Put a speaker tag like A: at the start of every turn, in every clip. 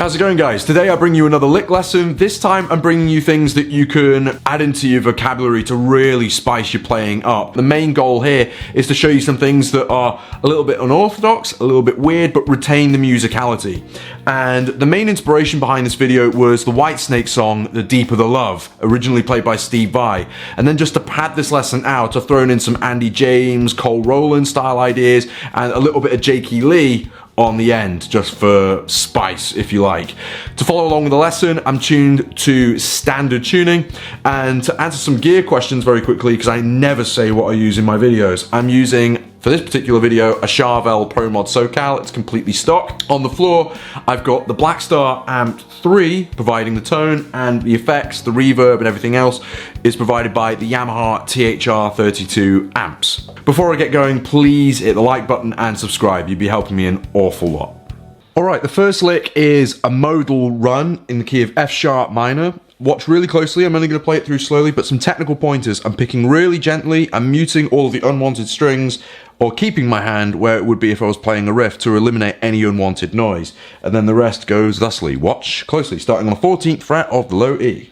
A: How's it going, guys? Today I bring you another lick lesson. This time I'm bringing you things that you can add into your vocabulary to really spice your playing up. The main goal here is to show you some things that are a little bit unorthodox, a little bit weird, but retain the musicality. And the main inspiration behind this video was the Whitesnake song, The Deeper the Love, originally played by Steve Vai. And then just to pad this lesson out, I've thrown in some Andy James, Cole Roland style ideas, and a little bit of Jakey Lee on the end, just for spice, if you like. To follow along with the lesson, I'm tuned to standard tuning, and to answer some gear questions very quickly, because I never say what I use in my videos, I'm using, for this particular video, a Charvel Pro Mod SoCal. It's completely stock. On the floor, I've got the Blackstar AMPED 3 providing the tone, and the effects, the reverb, and everything else is provided by the Yamaha THR32 amps. Before I get going, please hit the like button and subscribe. You'd be helping me an awful lot. Alright, the first lick is a modal run in the key of F sharp minor. Watch really closely, I'm only going to play it through slowly, but some technical pointers. I'm picking really gently, I'm muting all of the unwanted strings, or keeping my hand where it would be if I was playing a riff to eliminate any unwanted noise. And then the rest goes thusly. Watch closely, starting on the 14th fret of the low E.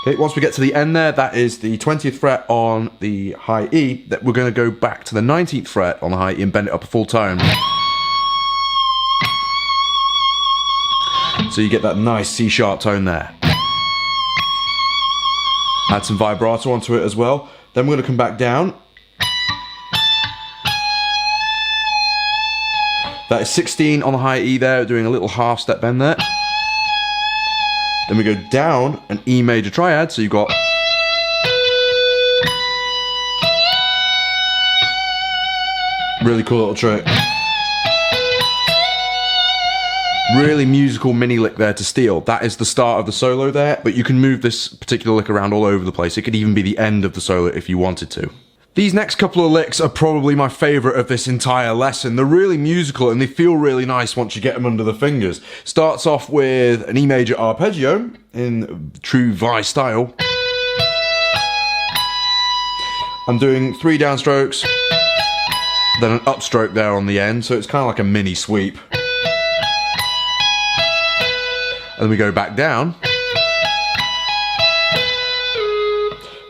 A: Okay, once we get to the end there, that is the 20th fret on the high E, that we're going to go back to the 19th fret on the high E and bend it up a full tone. So you get that nice C sharp tone there. Add some vibrato onto it as well. Then we're going to come back down. That is 16 on the high E there, doing a little half step bend there. Then we go down an E major triad, so you've got really cool little trick. Really musical mini lick there to steal. That is the start of the solo there, but you can move this particular lick around all over the place. It could even be the end of the solo if you wanted to. These next couple of licks are probably my favourite of this entire lesson. They're really musical and they feel really nice once you get them under the fingers. Starts off with an E major arpeggio in true Vai style. I'm doing 3 downstrokes, then an upstroke there on the end, so it's kind of like a mini sweep. And then we go back down.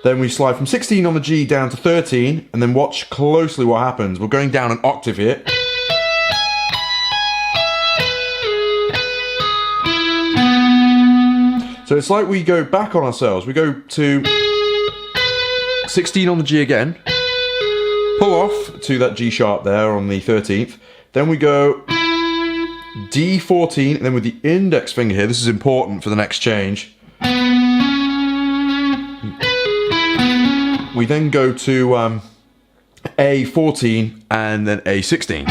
A: Then we slide from 16 on the G down to 13, and then watch closely what happens. We're going down an octave here. So it's like we go back on ourselves. We go to 16 on the G again, pull off to that G sharp there on the 13th. Then we go D14, and then with the index finger here, this is important for the next change. We then go to A14 and then A16.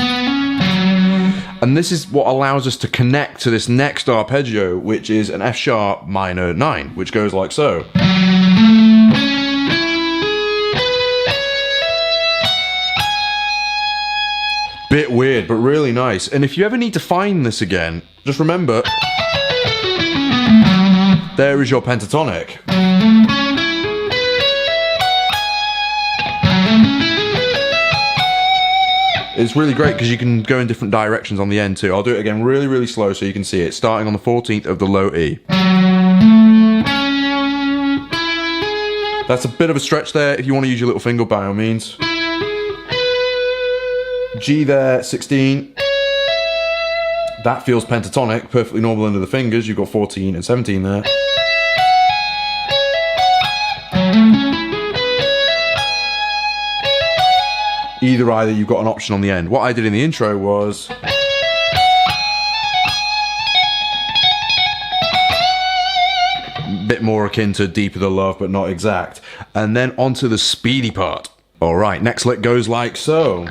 A: And this is what allows us to connect to this next arpeggio, which is an F sharp minor 9, which goes like so. Bit weird, but really nice. And if you ever need to find this again, just remember, there is your pentatonic. It's really great because you can go in different directions on the end too. I'll do it again really, really slow so you can see it. Starting on the 14th of the low E. That's a bit of a stretch there. If you want to use your little finger, by all means. G there, 16. That feels pentatonic, perfectly normal under the fingers. You've got 14 and 17 there. Either, you've got an option on the end. What I did in the intro was a bit more akin to Deeper the Love, but not exact. And then onto the speedy part. Alright, next lick goes like so.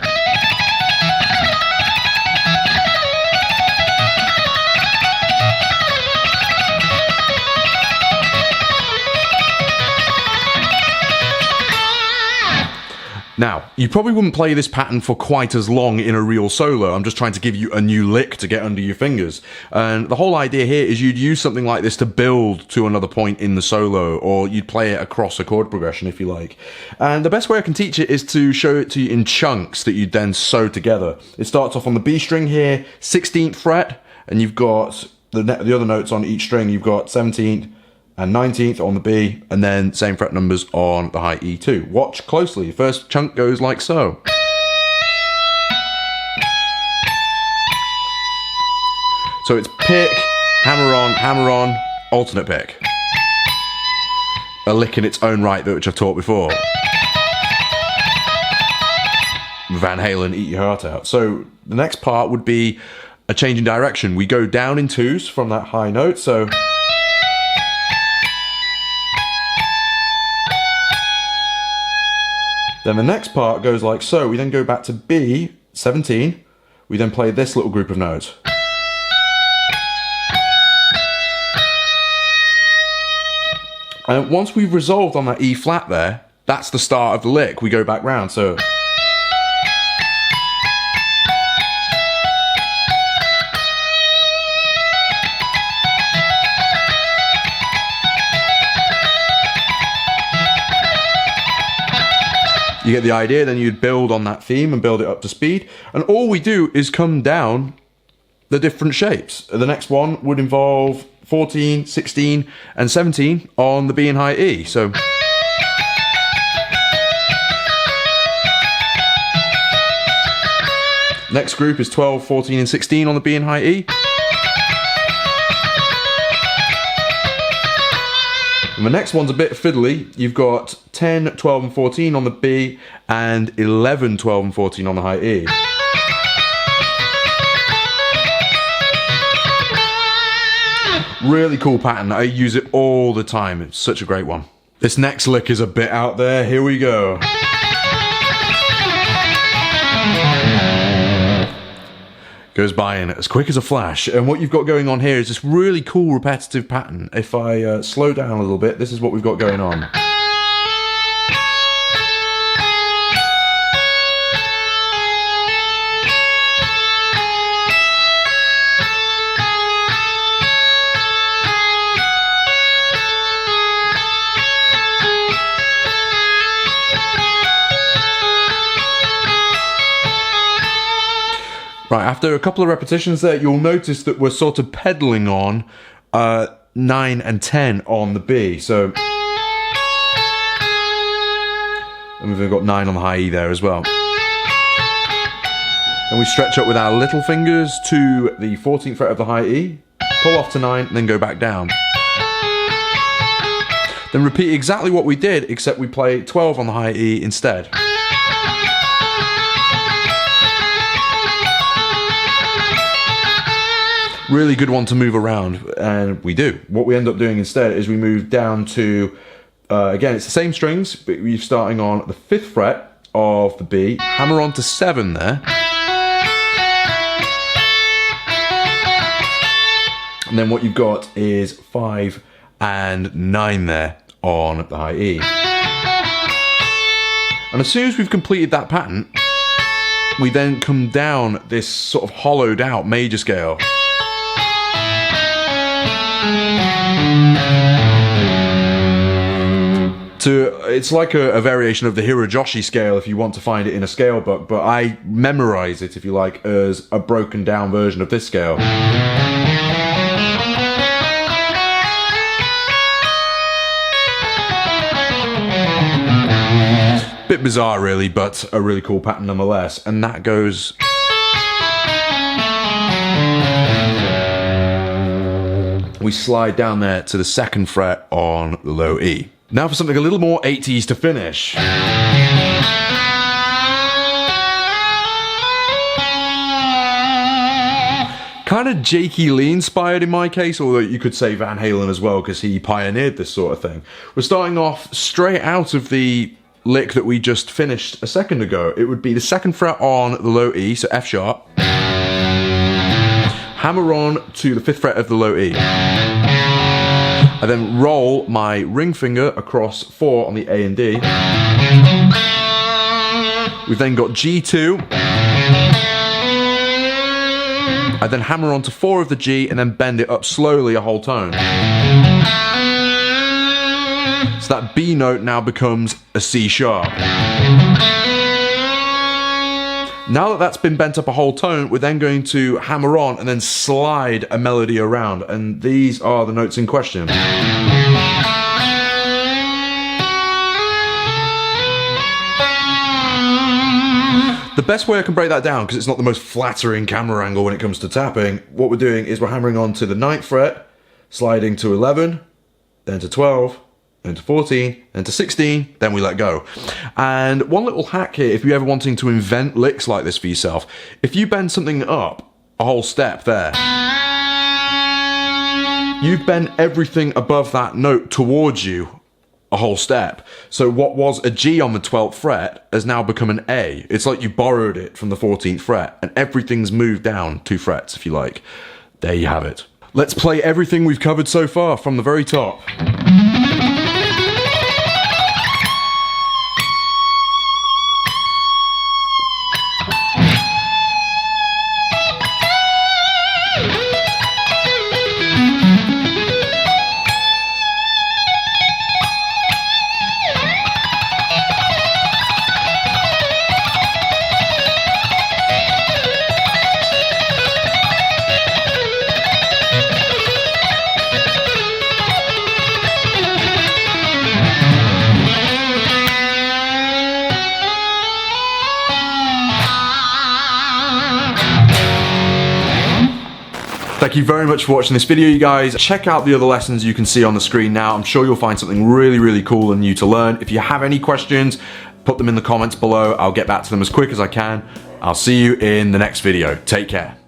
A: Now, you probably wouldn't play this pattern for quite as long in a real solo. I'm just trying to give you a new lick to get under your fingers. And the whole idea here is you'd use something like this to build to another point in the solo, or you'd play it across a chord progression if you like. And the best way I can teach it is to show it to you in chunks that you then sew together. It starts off on the B string here, 16th fret, and you've got the other notes on each string. You've got 17th and 19th on the B, and then same fret numbers on the high E too. Watch closely. The first chunk goes like so. So it's pick, hammer on, alternate pick. A lick in its own right, which I've taught before. Van Halen, Eat Your Heart Out. So the next part would be a change in direction. We go down in twos from that high note, so then the next part goes like so. We then go back to B, 17. We then play this little group of notes. And once we've resolved on that E flat there, that's the start of the lick. We go back round, so. You get the idea, then you'd build on that theme and build it up to speed. And all we do is come down the different shapes. The next one would involve 14, 16, and 17 on the B and high E. So next group is 12, 14, and 16 on the B and high E. And the next one's a bit fiddly. You've got 10, 12, and 14 on the B, and 11, 12, and 14 on the high E. Really cool pattern. I use it all the time. It's such a great one. This next lick is a bit out there. Here we go. Goes by in as quick as a flash, and what you've got going on here is this really cool repetitive pattern. If I slow down a little bit, this is what we've got going on. Right, after a couple of repetitions there, you'll notice that we're sort of pedaling on 9 and 10 on the B. So, and we've got 9 on the high E there as well. And we stretch up with our little fingers to the 14th fret of the high E, pull off to 9, and then go back down. Then repeat exactly what we did, except we play 12 on the high E instead. Really good one to move around, and we do. What we end up doing instead is we move down to, again, it's the same strings, but we're starting on the 5th fret of the B, hammer on to 7 there. And then what you've got is 5 and 9 there on the high E. And as soon as we've completed that pattern, we then come down this sort of hollowed out major scale. It's like a variation of the Hirajoshi scale if you want to find it in a scale book, but I memorize it, if you like, as a broken down version of this scale. Bit bizarre really, but a really cool pattern nonetheless, and that goes... We slide down there to the 2nd fret on the low E. Now for something a little more 80s to finish. Kind of Jakey Lee inspired in my case, although you could say Van Halen as well, because he pioneered this sort of thing. We're starting off straight out of the lick that we just finished a second ago. It would be the 2nd fret on the low E, so F sharp. Hammer on to the 5th fret of the low E. I then roll my ring finger across 4 on the A and D. We've then got G2. I then hammer onto 4 of the G and then bend it up slowly a whole tone. So that B note now becomes a C sharp. Now that that's been bent up a whole tone, we're then going to hammer on and then slide a melody around, and these are the notes in question. The best way I can break that down, because it's not the most flattering camera angle when it comes to tapping, what we're doing is we're hammering on to the 9th fret, sliding to 11, then to 12, then to 14, then to 16, then we let go. And one little hack here, if you're ever wanting to invent licks like this for yourself, if you bend something up a whole step there, you've bent everything above that note towards you a whole step. So what was a G on the 12th fret has now become an A. It's like you borrowed it from the 14th fret, and everything's moved down 2 frets, if you like. There you have it. Let's play everything we've covered so far from the very top. Thank you very much for watching this video, you guys. Check out the other lessons you can see on the screen now. I'm sure you'll find something really, really cool and new to learn. If you have any questions, put them in the comments below. I'll get back to them as quick as I can. I'll see you in the next video. Take care.